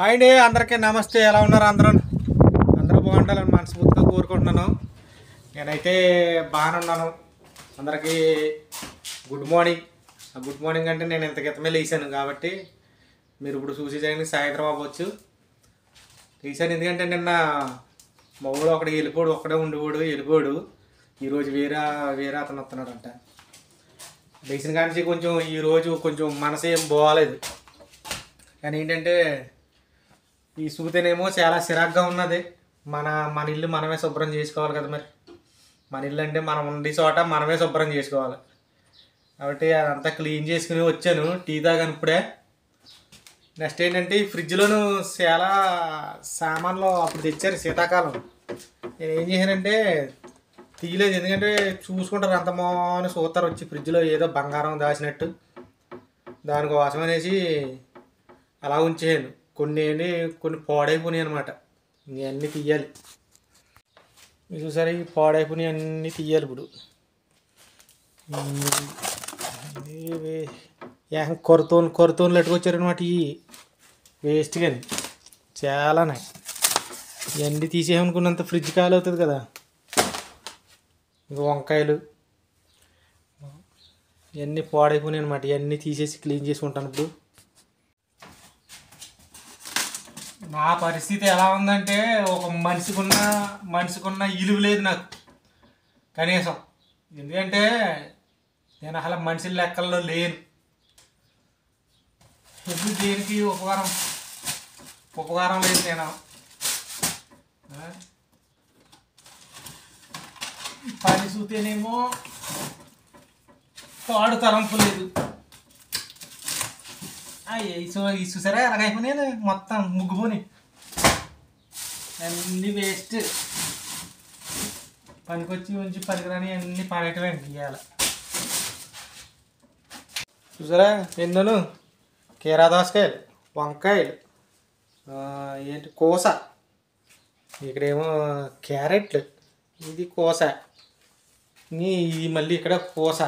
అండి అందరికీ నమస్తే. ఎలా ఉన్నారు? అందరూ బాగుంటారని మనస్ఫూర్తిగా కోరుకుంటున్నాను. నేనైతే బాగానే ఉన్నాను. అందరికీ గుడ్ మార్నింగ్. గుడ్ మార్నింగ్ అంటే నేను ఇంత క్రితమే లేచాను కాబట్టి మీరు ఇప్పుడు చూసేదానికి సాయంత్రం అవ్వచ్చు. లేచాను ఎందుకంటే నిన్న మా ఊళ్ళో ఒకటి వెళ్ళిపోడు, ఒక్కడే వెళ్ళిపోడు. ఈరోజు వేరే అతను వస్తున్నాడంట. లేచిన కానీ కొంచెం ఈరోజు కొంచెం మనసు ఏం బాగాలేదు. కానీ ఏంటంటే ఈ సూతేనేమో చాలా చిరాగ్గా ఉన్నది. మన ఇల్లు మనమే శుభ్రం చేసుకోవాలి కదా. మరి మన ఇల్లు అంటే మనం ఉండే చోట మనమే శుభ్రం చేసుకోవాలి కాబట్టి అదంతా క్లీన్ చేసుకుని వచ్చాను. టీ తాగాను ఇప్పుడే. నెక్స్ట్ ఏంటంటే ఈ ఫ్రిడ్జ్లోను చాలా సామాన్లు అప్పుడు తెచ్చారు శీతాకాలం. నేను ఏం చేశానంటే తీయలేదు, ఎందుకంటే చూసుకుంటారు అంత మోని చూస్తారు వచ్చి ఫ్రిడ్జ్లో ఏదో బంగారం దాచినట్టు. దానికోసం అనేసి అలా ఉంచాను. కొన్ని పాడైపోయినాయి అనమాట. ఇవన్నీ తీయాలి. మీరు చూసారు ఈ పాడైపోయినాయి అన్నీ తీయాలి. ఇప్పుడు కొరతోని లెట్టుకొచ్చారనమాట. ఈ వేస్ట్ కానీ చాలానే ఇవన్నీ తీసేయనుకున్నంత ఫ్రిడ్జ్ ఖాళీ అవుతుంది కదా. వంకాయలు ఇవన్నీ పాడైపోయినాయి అనమాట. ఇవన్నీ తీసేసి క్లీన్ చేసుకుంటాను ఇప్పుడు. నా పరిస్థితి ఎలా ఉందంటే ఒక మనిషికున్న ఇలువ లేదు నాకు కనీసం. ఎందుకంటే నేను అసలు మనిషి లెక్కల్లో లేను. ఎందుకు దేనికి ఉపకారం లేదు. నేను పని చూతేనేమో పాడు తలంపు లేదు. చూసారా ఎలాగైపోయినాయి మొత్తం ముగ్గుపోని అన్నీ వేస్ట్. పనికొచ్చి ఉంచి పనికిరాని అన్నీ పడేయటమే ఇవ్వాలి. చూసారా ఎన్నోను కీరా దోసకాయలు, వంకాయలు, ఏంటి కోస, ఇక్కడేమో క్యారెట్లు, ఇది కోస, ఇది మళ్ళీ ఇక్కడ కోస,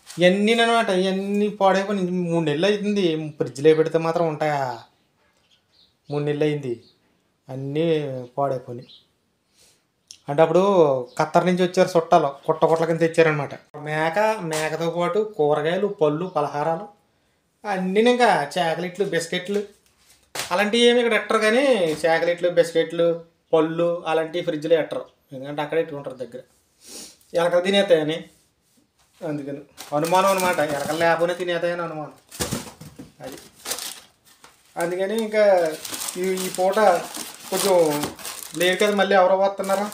ఇవన్నీ అనమాట. ఇవన్నీ పాడైపోయి 3 నెలలు అవుతుంది. ఫ్రిడ్జ్లో పెడితే మాత్రం ఉంటాయా? 3 నెలలు అయింది. అన్నీ పాడైపోయినాయి. అంటే అప్పుడు ఖత్తర్ నుంచి వచ్చారు చుట్టాలు, కొట్ల కింద తెచ్చారనమాట. మేకతో పాటు కూరగాయలు, పళ్ళు, పలహారాలు అన్నీ. ఇంకా చాక్లెట్లు, బిస్కెట్లు అలాంటివి ఏమి ఇక్కడ ఎట్టరు. కానీ చాక్లెట్లు, బిస్కెట్లు, పళ్ళు అలాంటివి ఫ్రిడ్జ్లో ఎట్టరు. ఎందుకంటే అక్కడే ఎట్టుకుంటారు దగ్గర. ఎలకలు తినేస్తాయని, అందుకని అనుమానం అనమాట. ఎలకలు లేకపోయినా తినేస్తాయని అనుమానం. అది అందుకని ఇంకా ఈ పూట కొంచెం లేదు కదా. మళ్ళీ ఎవరో వస్తున్నారా,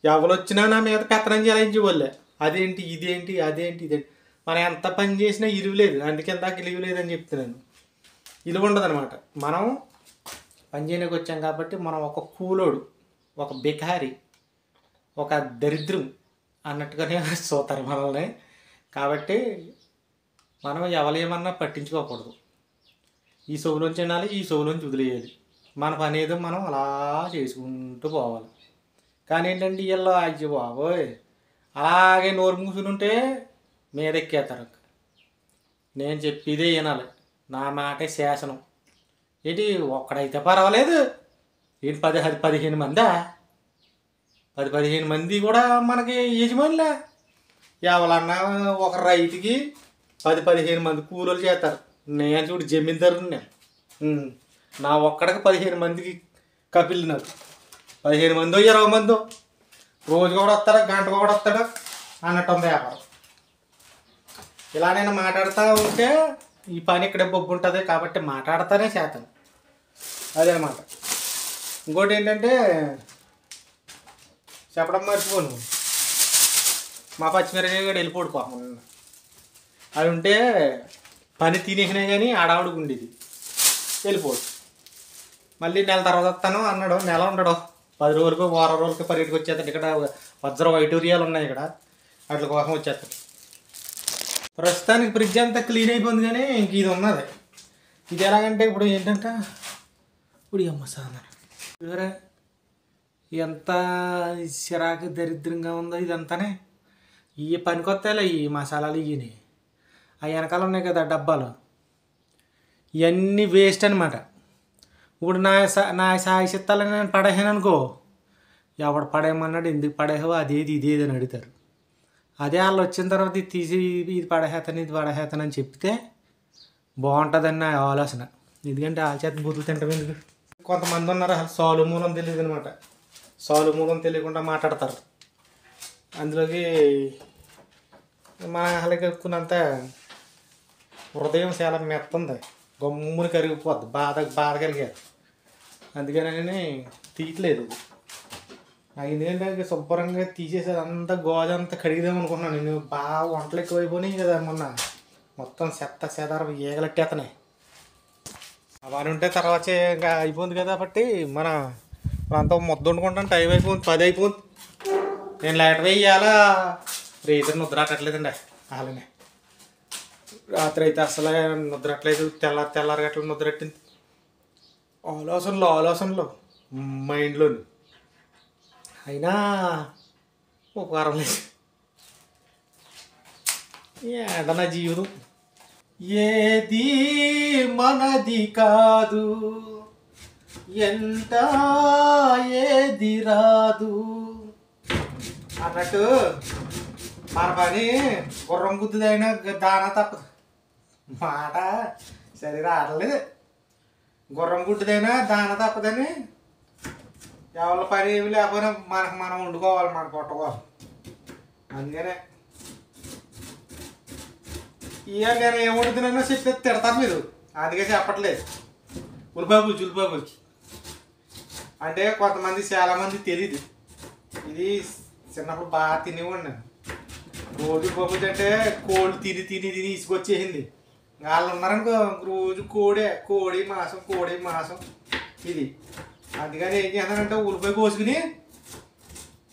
ఎవరు వచ్చినా నా మీద పెత్తనం చేయాలని వాళ్ళే. అదేంటి ఇదేంటి ఇదేంటి మనం ఎంత పని చేసినా ఇలువ లేదు. అందుకే ఇందాక ఇలువ లేదని చెప్తున్నాను. ఇలువ ఉండదు అనమాట. మనం పని చేయడానికి వచ్చాం కాబట్టి మనం ఒక కూలోడు, ఒక బికారి, ఒక దరిద్రం అన్నట్టుగానే చూస్తారు మనల్ని. కాబట్టి మనం ఎవరేమన్నా పట్టించుకోకూడదు. ఈ చెవులోంచి వినాలి, ఈ చెవులోంచి వదిలేయాలి. మన పని ఏదో మనం అలా చేసుకుంటూ పోవాలి. కానీ ఏంటంటే వీళ్ళు అయ్యి బాబోయ్ అలాగే నోరు మూసుకుని ఉంటే మీద ఎక్కేస్తారు. నేను చెప్పేదే వినాలి, నా మాటే శాసనం. ఏంటి ఒక్కడైతే పర్వాలేదు, ఏంటి 15 మందా? 15 మంది కూడా మనకి యజమానులే. ఎవరన్నా ఒక రైతుకి 15 మంది కూలీలు చేస్తారు. నేను చూడు జమీందారుని నేను. నా ఒక్కడికి 15 మందికి కపిల్. నాకు 15 మందో 20 మందో రోజు కూడా వస్తాడు, గంట కూడా వస్తాడు అన్నట్టు ఉంది వ్యాపారం. ఇలా నేను మాట్లాడుతూ ఉంటే ఈ పని ఇక్కడే బొబ్బు ఉంటుంది కాబట్టి మాట్లాడతానే చేస్తాను. అదనమాట. ఇంకోటి ఏంటంటే చెప్పడం మర్చిపోను, మా పచ్చిమిరకాయ కూడా వెళ్ళిపోడు పాపం. అది ఉంటే పని తినేసినా కానీ ఆడావుడికి ఉండేది, వెళ్ళిపోడు. మళ్ళీ నెల తర్వాత వస్తాను అన్నాడు. నెల ఉండడు, 10 రోజులకు, వారం రోజులకి పరిగెట్టుకు వచ్చేస్తాడు. ఇక్కడ వజ్ర వైటూరియాలు ఉన్నాయి ఇక్కడ, వాటి కోసం వచ్చేస్తాడు. ప్రస్తుతానికి ఫ్రిడ్జ్ అంతా క్లీన్ అయిపోయింది. కానీ ఇంక ఇది ఉన్నది. ఇది ఎలాగంటే ఇప్పుడు ఏంటంటే ఇప్పుడు అమ్మ సాధన ఎంత చిరాకు దరిద్రంగా ఉందో ఇదంతానే. ఈ పనికొస్తాయిలే ఈ మసాలాలు. ఇవి ఆ వెనకాల ఉన్నాయి కదా డబ్బాలు, ఇవన్నీ వేస్ట్ అనమాట. ఇప్పుడు నా సాయి చిత్తాలని నేను పడేసాను అనుకో, ఎవడు పడేయమన్నాడు, ఎందుకు పడేసావు, అదేది ఇదేది అని అడుగుతారు. అదే వాళ్ళు వచ్చిన తర్వాత ఇది తీసి ఇది పడేస్తాను ఇది పడేస్తాను అని చెప్తే బాగుంటుందని నా ఆలోచన. ఎందుకంటే వాళ్ళ చేత బూతులు తింటాం ఎందుకు. కొంతమంది ఉన్నారు అసలు సాలు మూలం తెలియదు అనమాట. సాలు మూలం తెలియకుండా మాట్లాడతారు. అందులోకి మన అసలుకి ఎక్కునంత హృదయం చాలా మెత్తుంది, గమ్ముని కరిగిపోద్ది, బాధ కలిగారు. అందుకని తీయట్లేదు. నాకు ఎందుకంటే శుభ్రంగా తీసేసేది అంతా గోజంతా కడిగిదామనుకున్నాను. నేను బాగా వంటలు ఎక్కువైపోయినాయి కదా మొన్న, మొత్తం చెత్త చెదారం ఈగలట్టేస్తున్నాయి. అవన్నీ ఉంటే తర్వాత ఇంకా అయిపోయింది కదా. కాబట్టి మనంతా ముద్ద వండుకుంటాను. టైం అయిపోయింది, 10 అయిపోయింది. నేను లేట్ వేయాలా, రేత్రి నిద్రట్టలేదండి. అలానే రాత్రి అయితే అసలు నిద్రట్లేదు, తెల్లారి గట్ల నిద్రట్టింది. ఆలోచనలు మైండ్లోని. అయినా ఉపకారం లేదు. ఏదన్నా జీవితం ఏది మనది కాదు, ఎంత ఏది రాదు అన్నట్టు మన పని గుర్రం గుద్దుదైనా దానా తప్పదు. మాట సరే రావట్లేదు. గుర్రం గుడ్డుదైనా దాన తప్పదని ఎవరి పని ఏమి లేకపోయినా మనం వండుకోవాలి, మన కొట్టుకోవాలి. అందుకనే ఇక నేను ఏం వండుతున్నానో చెప్తే తిడతారు మీరు, అందుకే చెప్పట్లేదు. ఉల్లిపాయ అంటే కొంతమంది చాలామంది తెలీదు. ఇది చిన్నప్పుడు బాగా తినేవాడిని. రోజు బాబుజీ అంటే కోళ్ళు తిని ఇసుకొచ్చేసింది. వాళ్ళు ఉన్నారనుకో రోజు కోడి మాసం ఇది. అందుకని ఏం చేస్తానంటే ఉల్లిపాయ కోసుకుని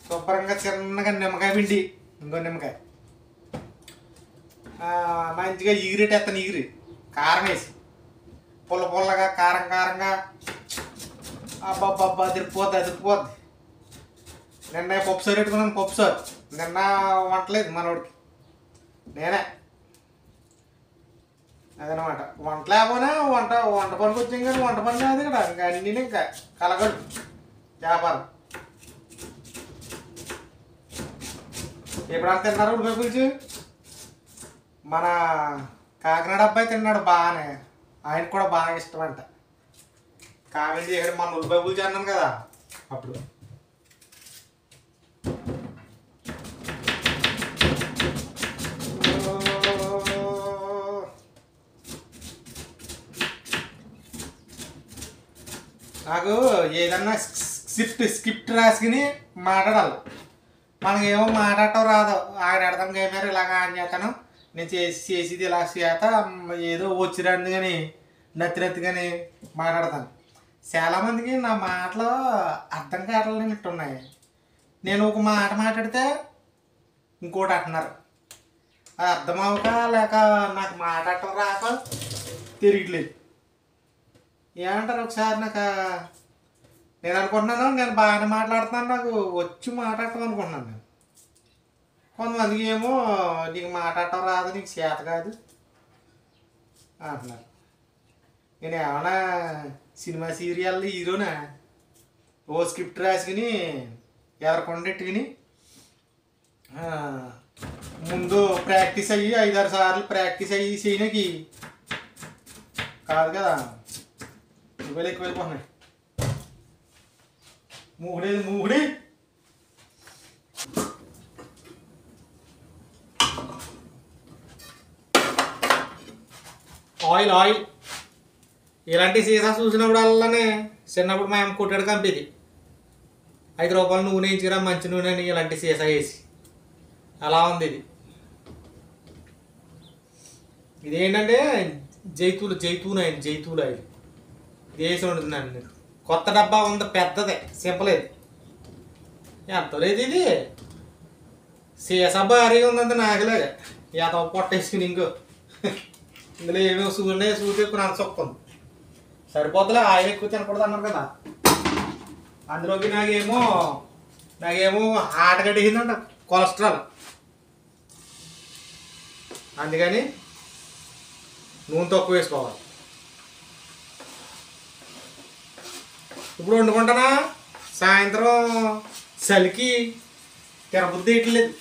శుభ్రంగా చిన్నగా నిమ్మకాయ పిండి, ఇంకో నిమ్మకాయ మంచిగా ఎగిరెట్టేస్తాను. కారం వేసి పుల్లగా కారంగా అబ్బబ్బబ్బా అదిరిపోద్ది. నిన్న పప్పుసారు పెట్టుకున్నాను. పప్పుసారు నిన్న వంటలేదు మనోడికి, నేనే. అదనమాట. వంట లేకపోయినా వంట పనికి వచ్చాం కానీ వంట పని లేదు ఇక్కడ. ఇంకా అన్నీ ఇంకా కలగడు వ్యాపారం. ఎప్పుడంతా తిన్నారు ఉల్లిపాయ పులుసు? మన కాకినాడ అబ్బాయి తిన్నాడు బాగానే, ఆయనకు కూడా బాగా ఇష్టం అంట. కామెంట్ చేయడం మన ఉల్లిపాయ పులుసు అన్నాను కదా అప్పుడు. నాకు ఏదన్నా స్క్రిప్ట్ రాసుకుని మాట్లాడాలి. మనకేమో మాట్లాడటం రాదు. ఆడతాను గేమేరు ఇలాగ అని చేస్తాను, నేను చేసేది ఇలా చేత ఏదో వచ్చిరంది కానీ నత్తి కానీ మాట్లాడతాను. చాలామందికి నా మాటలు అర్థం కావట్లేనట్టున్నాయి. నేను ఒక మాట మాట్లాడితే ఇంకోటి అంటున్నారు. అది అర్థం అవ్వక లేక నాకు మాట్లాడటం రాక తిరగట్లేదు. ఏమంటారు ఒకసారి నేను అనుకుంటున్నాను నేను బాగానే మాట్లాడుతున్నాను, నాకు వచ్చి మాట్లాడటం అనుకుంటున్నాను నేను. కొంతమందికి ఏమో నీకు మాట్లాడటం రాదు, నీకు చేత కాదు అంటున్నారు. నేను ఏమన్నా సినిమా సీరియల్ హీరోనా? ఓ స్క్రిప్ట్ రాసుకుని ఎదరకొండెట్టుకుని ముందు ప్రాక్టీస్ అయ్యి 5-6 సార్లు ప్రాక్టీస్ అయ్యి చేయడానికి కాదు కదా. ఇవాళ ఎక్కువ వెళ్ళిపోతున్నాయి. మూగుడి ఆయిల్ ఇలాంటి సీసా చూసినప్పుడు అలానే చిన్నప్పుడు మా అమ్మ కొట్టాడు కంపేది. 5 రూపాయలు నూనె ఇచ్చిరా, మంచి నూనె అని ఇలాంటి సీసా వేసి అలా ఉంది. ఇది ఏంటంటే జైతూన్ ఆయిల్ ఇది వేసి ఉంటుందండి. మీరు కొత్త డబ్బా ఉంది, పెద్దదే, సింపుల్. ఇది ఎంత లేదు, ఇది సీసా భారీగా ఉందంత నాకులాగా ఏదో పొట్టేసుకుని ఇంకో ఇందులో ఏమో సూట్ ఎక్కువ నాకు చొప్పుంది. సరిపోతులే, ఆయిల్ ఎక్కువ తినకూడదు అన్నారు కదా. అందులోకి నాకేమో హార్ట్ కట్టేసిందంట, కొలెస్ట్రాల్. అందుకని నూనె తక్కువ వేసుకోవాలి. ఇప్పుడు వండుకుంటానా సాయంత్రం చలికి తిరబుద్ది వేయట్లేదు.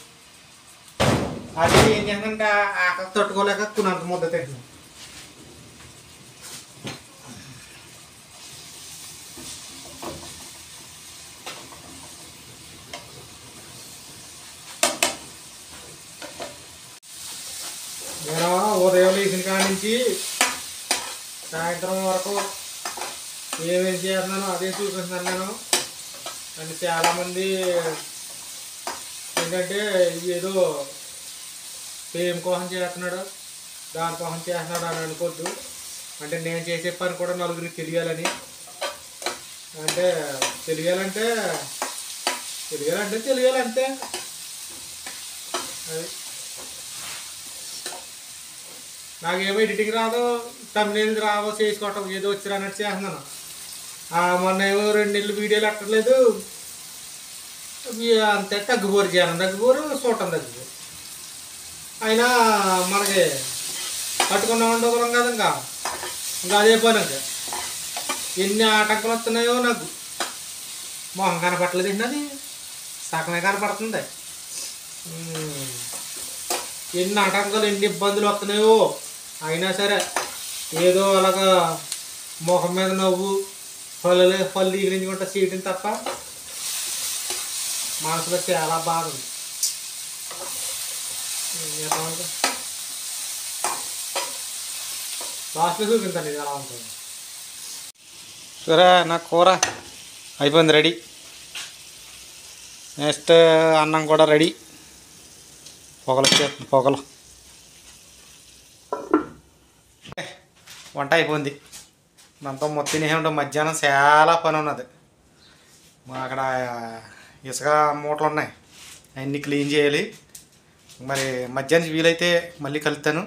అది ఏం చేస్తుందంటే ఆకలి తట్టుకోలేక కునంత ముద్ద తింటున్నాను. నేను ఉదయం లేచిన కాడ నుంచి సాయంత్రం వరకు ఏమేమి చేస్తున్నానో అదే చూపిస్తున్నాను నేను. అంటే చాలామంది ఏంటంటే ఏదో ఫేమ్ కోసం చేస్తున్నాడు, దానికోసం చేస్తున్నాడు అని అనుకోవద్దు. అంటే నేను చేసే పని కూడా నలుగురికి తెలియాలని. అంటే తెలియాలంటే తెలియాలంతే. అది నాకేమో ఎడిటింగ్ రాదు, తమిళ రావో చేసుకోవటం ఏదో వచ్చి అన్నట్టు చేస్తున్నాను. మొన్న ఏమో 2 నెలలు వీడియోలు ఎట్టలేదు, అంతే తగ్గిపోరు, జనం తగ్గిపోరు, చూడటం తగ్గిపోరు. అయినా మనకి పట్టుకున్న ఉండగలం కదా. ఇంకా అదే పని. ఇంకా ఎన్ని ఆటంకాలు వస్తున్నాయో నాకు మొహం కనపట్టలేదు. ఏంటది సగమే కనపడుతుంది. ఎన్ని ఆటంకాలు ఎన్ని ఇబ్బందులు వస్తున్నాయో అయినా సరే ఏదో అలాగా ముఖం మీద నవ్వు పళ్ళు ఎగిరించుకుంటా చేయటం తప్ప మనసులో చాలా బాధ ఉంది. లాస్ట్లో చూపించండి ఇది ఎలా ఉంటుంది. సరే నా కూర అయిపోయింది, రెడీ. నెక్స్ట్ అన్నం కూడా రెడీ. పొగలు వంట అయిపోయింది. మనతో మొత్తం ఏమిటో మధ్యాహ్నం చాలా పని ఉన్నది. మా అక్కడ ఇసుక మూటలు ఉన్నాయి, అవన్నీ క్లీన్ చేయాలి. మరి మధ్యాహ్నం వీలైతే మళ్ళీ కలుస్తాను.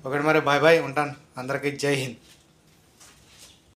ఒకటి మరి బాయ్ బాయ్, ఉంటాను. అందరికీ జై హింద్.